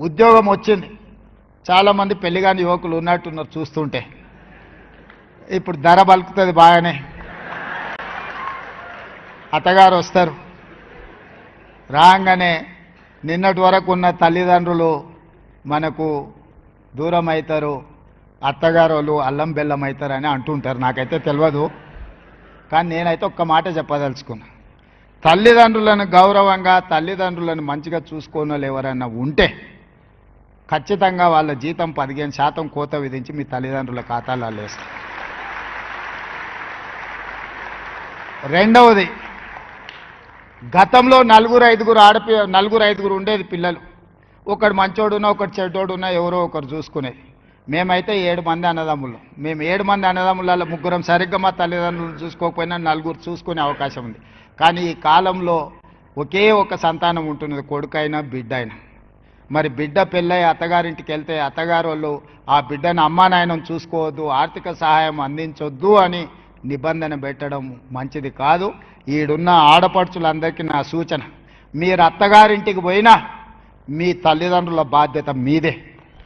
ఉద్యోగం వచ్చింది. చాలామంది పెళ్లిగాని యువకులు ఉన్నట్టున్నారు చూస్తుంటే. ఇప్పుడు ధర బలుకుతుంది బాగానే. అత్తగారు వస్తారు, రాగానే నిన్నటి వరకు ఉన్న తల్లిదండ్రులు మనకు దూరం అవుతారు, అత్తగారు వాళ్ళు అల్లం బెల్లం అవుతారని అంటుంటారు. నాకైతే తెలియదు, కానీ నేనైతే ఒక్క మాట చెప్పదలుచుకున్నా. తల్లిదండ్రులను గౌరవంగా తల్లిదండ్రులను మంచిగా చూసుకోని వాళ్ళు ఎవరైనా ఉంటే ఖచ్చితంగా వాళ్ళ జీతం 15% కోత విధించి మీ తల్లిదండ్రుల ఖాతాలలో వేస్తారు. రెండవది, గతంలో నలుగురు ఐదుగురు ఉండేది పిల్లలు. ఒకడు మంచోడున్నా ఒకటి చెడ్డోడున్నా ఎవరో ఒకరు చూసుకునేది. మేమైతే 7 మంది అన్నదమ్ములు. మేము 7 మంది అన్నదమ్ములలో ముగ్గురం సరిగ్గా మా తల్లిదండ్రులు చూసుకోకపోయినా నలుగురు చూసుకునే అవకాశం ఉంది. కానీ ఈ కాలంలో ఒకే ఒక సంతానం ఉంటున్నది, కొడుకైనా బిడ్డ అయినా. మరి బిడ్డ పెళ్ళై అత్తగారింటికి వెళ్తే అత్తగారు వాళ్ళు ఆ బిడ్డను అమ్మా నాయనను చూసుకోవద్దు, ఆర్థిక సహాయం అందించొద్దు అని నిబంధన పెట్టడం మంచిది కాదు. ఈడున్న ఆడపడుచులందరికీ నా సూచన, మీరు అత్తగారింటికి పోయినా మీ తల్లిదండ్రుల బాధ్యత మీదే.